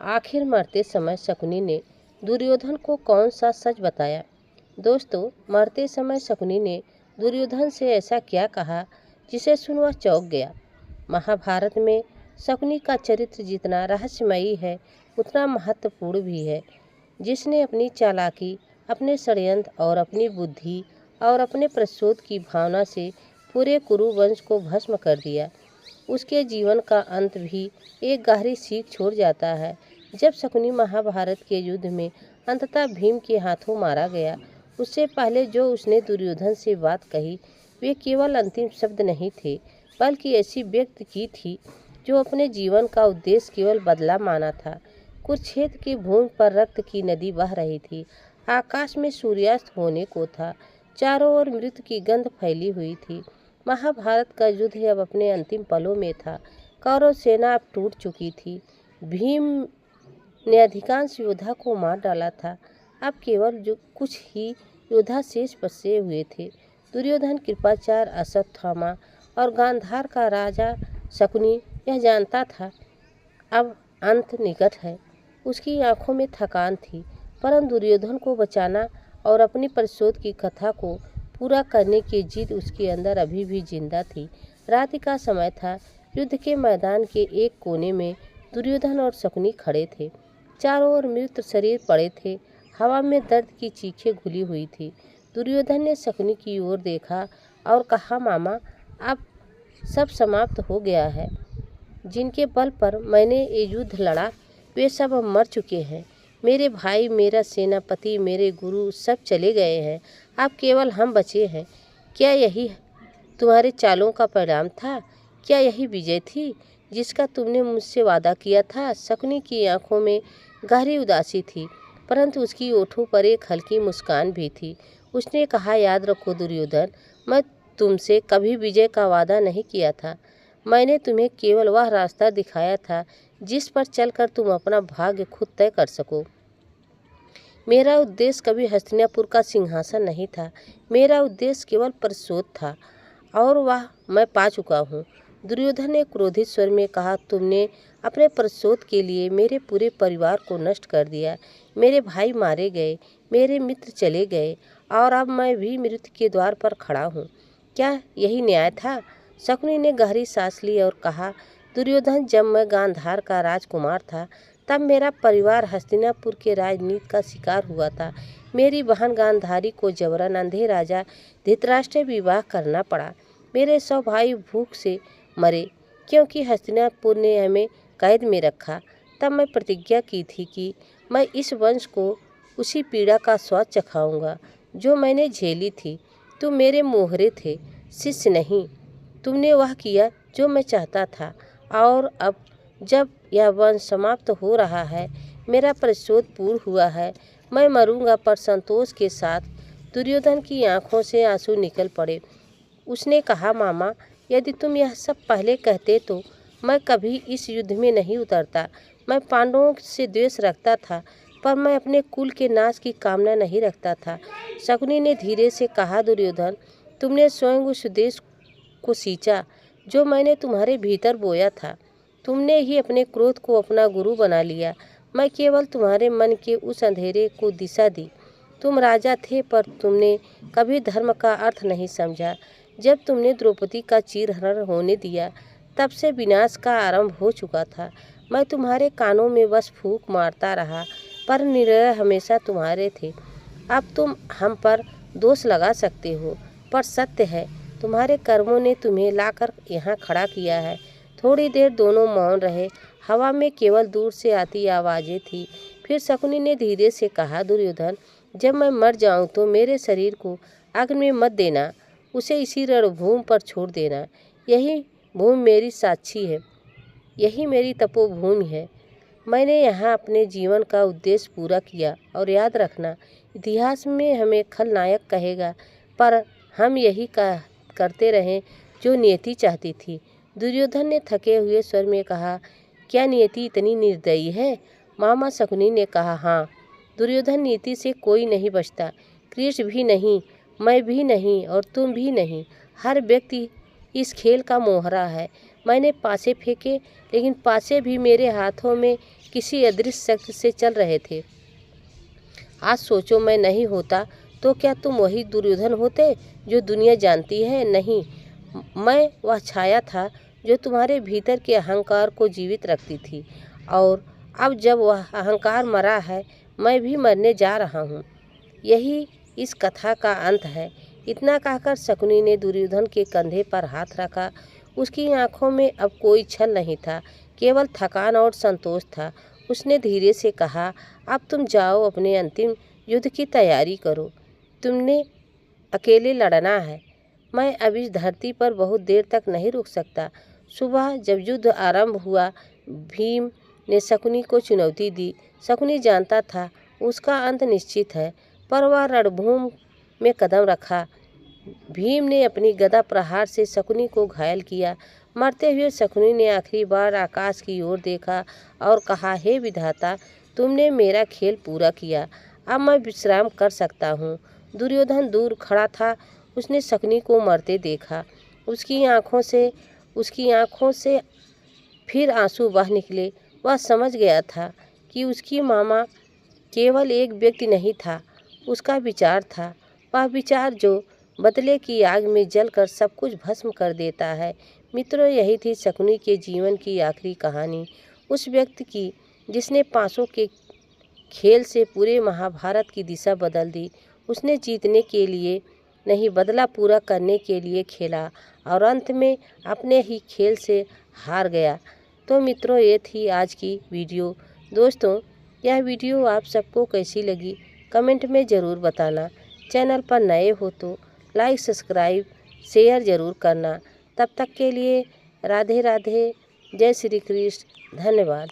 आखिर मरते समय शकुनी ने दुर्योधन को कौन सा सच बताया। दोस्तों, मरते समय शकुनी ने दुर्योधन से ऐसा क्या कहा जिसे सुन वह चौंक गया। महाभारत में शकुनी का चरित्र जितना रहस्यमयी है उतना महत्वपूर्ण भी है। जिसने अपनी चालाकी, अपने षड्यंत्र और अपनी बुद्धि और अपने प्रतिशोध की भावना से पूरे कुरु वंश को भस्म कर दिया। उसके जीवन का अंत भी एक गहरी सीख छोड़ जाता है। जब शकुनी महाभारत के युद्ध में अंततः भीम के हाथों मारा गया, उससे पहले जो उसने दुर्योधन से बात कही वे केवल अंतिम शब्द नहीं थे, बल्कि ऐसी व्यक्त की थी जो अपने जीवन का उद्देश्य केवल बदला माना था। कुरुक्षेत्र की भूमि पर रक्त की नदी बह रही थी। आकाश में सूर्यास्त होने को था। चारों ओर मृत्यु की गंध फैली हुई थी। महाभारत का युद्ध अब अपने अंतिम पलों में था। कौरव सेना अब टूट चुकी थी। भीम ने अधिकांश योद्धा को मार डाला था। अब केवल जो कुछ ही योद्धा शेष बचे हुए थे। दुर्योधन, कृपाचार्य, अश्वत्थामा और गांधार का राजा शकुनी यह जानता था अब अंत निकट है। उसकी आंखों में थकान थी, परंतु दुर्योधन को बचाना और अपनी प्रतिशोध की कथा को पूरा करने की जिद उसके अंदर अभी भी जिंदा थी। रात का समय था। युद्ध के मैदान के एक कोने में दुर्योधन और शकुनी खड़े थे। चारों ओर मृत शरीर पड़े थे। हवा में दर्द की चीखें घुली हुई थी। दुर्योधन ने शकुनी की ओर देखा और कहा, मामा, अब सब समाप्त हो गया है। जिनके बल पर मैंने ये युद्ध लड़ा वे सब अब मर चुके हैं। मेरे भाई, मेरा सेनापति, मेरे गुरु सब चले गए हैं। अब केवल हम बचे हैं। क्या यही तुम्हारे चालों का परिणाम था? क्या यही विजय थी जिसका तुमने मुझसे वादा किया था? शकुनी की आंखों में गहरी उदासी थी, परंतु उसकी ओठों पर एक हल्की मुस्कान भी थी। उसने कहा, याद रखो दुर्योधन, मैं तुमसे कभी विजय का वादा नहीं किया था। मैंने तुम्हें केवल वह रास्ता दिखाया था जिस पर चलकर तुम अपना भाग्य खुद तय कर सको। मेरा उद्देश्य कभी हस्तिनापुर का सिंहासन नहीं था। मेरा उद्देश्य केवल प्रतिशोध था और वह मैं पा चुका हूँ। दुर्योधन ने क्रोधित स्वर में कहा, तुमने अपने प्रतिशोध के लिए मेरे पूरे परिवार को नष्ट कर दिया। मेरे भाई मारे गए, मेरे मित्र चले गए और अब मैं भी मृत्यु के द्वार पर खड़ा हूँ। क्या यही न्याय था? शकुनी ने गहरी सांस ली और कहा, दुर्योधन, जब मैं गांधार का राजकुमार था तब मेरा परिवार हस्तिनापुर के राजनीति का शिकार हुआ था। मेरी बहन गांधारी को जबरन अंधे राजा धृतराष्ट्र विवाह करना पड़ा। मेरे 100 भाई भूख से मरे क्योंकि हस्तिनापुर ने हमें कैद में रखा। तब मैं प्रतिज्ञा की थी कि मैं इस वंश को उसी पीड़ा का स्वाद चखाऊंगा जो मैंने झेली थी। तुम मेरे मोहरे थे, शिष्य नहीं। तुमने वह किया जो मैं चाहता था और अब जब यह वंश समाप्त हो रहा है, मेरा प्रतिशोध पूर्ण हुआ है। मैं मरूंगा पर संतोष के साथ। दुर्योधन की आंखों से आंसू निकल पड़े। उसने कहा, मामा, यदि तुम यह सब पहले कहते तो मैं कभी इस युद्ध में नहीं उतरता। मैं पांडवों से द्वेष रखता था, पर मैं अपने कुल के नाश की कामना नहीं रखता था। शकुनी ने धीरे से कहा, दुर्योधन, तुमने स्वयं उस द्वेष को सींचा जो मैंने तुम्हारे भीतर बोया था। तुमने ही अपने क्रोध को अपना गुरु बना लिया। मैं केवल तुम्हारे मन के उस अंधेरे को दिशा दी। तुम राजा थे, पर तुमने कभी धर्म का अर्थ नहीं समझा। जब तुमने द्रौपदी का चीरहरण होने दिया, तब से विनाश का आरंभ हो चुका था। मैं तुम्हारे कानों में बस फूंक मारता रहा, पर निर्णय हमेशा तुम्हारे थे। अब तुम हम पर दोष लगा सकते हो, पर सत्य है तुम्हारे कर्मों ने तुम्हें लाकर यहाँ खड़ा किया है। थोड़ी देर दोनों मौन रहे। हवा में केवल दूर से आती आवाज़ें थी। फिर शकुनी ने धीरे से कहा, दुर्योधन, जब मैं मर जाऊं तो मेरे शरीर को अग्नि में मत देना। उसे इसी रणभूमि पर छोड़ देना। यही भूमि मेरी साक्षी है, यही मेरी तपोभूमि है। मैंने यहाँ अपने जीवन का उद्देश्य पूरा किया। और याद रखना, इतिहास में हमें खलनायक कहेगा, पर हम यही करते रहें जो नियति चाहती थी। दुर्योधन ने थके हुए स्वर में कहा, क्या नियति इतनी निर्दयी है? मामा, शकुनी ने कहा, हाँ दुर्योधन, नीति से कोई नहीं बचता। कृष्ण भी नहीं, मैं भी नहीं और तुम भी नहीं। हर व्यक्ति इस खेल का मोहरा है। मैंने पासे फेंके, लेकिन पासे भी मेरे हाथों में किसी अदृश्य शक्ति से चल रहे थे। आज सोचो, मैं नहीं होता तो क्या तुम वही दुर्योधन होते जो दुनिया जानती है? नहीं, मैं वह छाया था जो तुम्हारे भीतर के अहंकार को जीवित रखती थी, और अब जब वह अहंकार मरा है, मैं भी मरने जा रहा हूँ। यही इस कथा का अंत है। इतना कहकर शकुनी ने दुर्योधन के कंधे पर हाथ रखा। उसकी आंखों में अब कोई छल नहीं था, केवल थकान और संतोष था। उसने धीरे से कहा, अब तुम जाओ, अपने अंतिम युद्ध की तैयारी करो। तुमने अकेले लड़ना है। मैं अब इस धरती पर बहुत देर तक नहीं रुक सकता। सुबह जब युद्ध आरंभ हुआ, भीम ने शकुनी को चुनौती दी। शकुनी जानता था उसका अंत निश्चित है, पर वह रणभूमि में कदम रखा। भीम ने अपनी गदा प्रहार से शकुनी को घायल किया। मरते हुए शकुनी ने आखिरी बार आकाश की ओर देखा और कहा, हे विधाता, तुमने मेरा खेल पूरा किया, अब मैं विश्राम कर सकता हूँ। दुर्योधन दूर खड़ा था। उसने शकुनी को मरते देखा। उसकी आँखों से फिर आंसू बह निकले। वह समझ गया था कि उसकी मामा केवल एक व्यक्ति नहीं था, उसका विचार था। वह विचार जो बदले की आग में जलकर सब कुछ भस्म कर देता है। मित्रों, यही थी शकुनी के जीवन की आखिरी कहानी। उस व्यक्ति की जिसने पासों के खेल से पूरे महाभारत की दिशा बदल दी। उसने जीतने के लिए नहीं, बदला पूरा करने के लिए खेला, और अंत में अपने ही खेल से हार गया। तो मित्रों, ये थी आज की वीडियो। दोस्तों, यह वीडियो आप सबको कैसी लगी कमेंट में ज़रूर बताना। चैनल पर नए हो तो लाइक, सब्सक्राइब, शेयर ज़रूर करना। तब तक के लिए राधे राधे, जय श्री कृष्ण, धन्यवाद।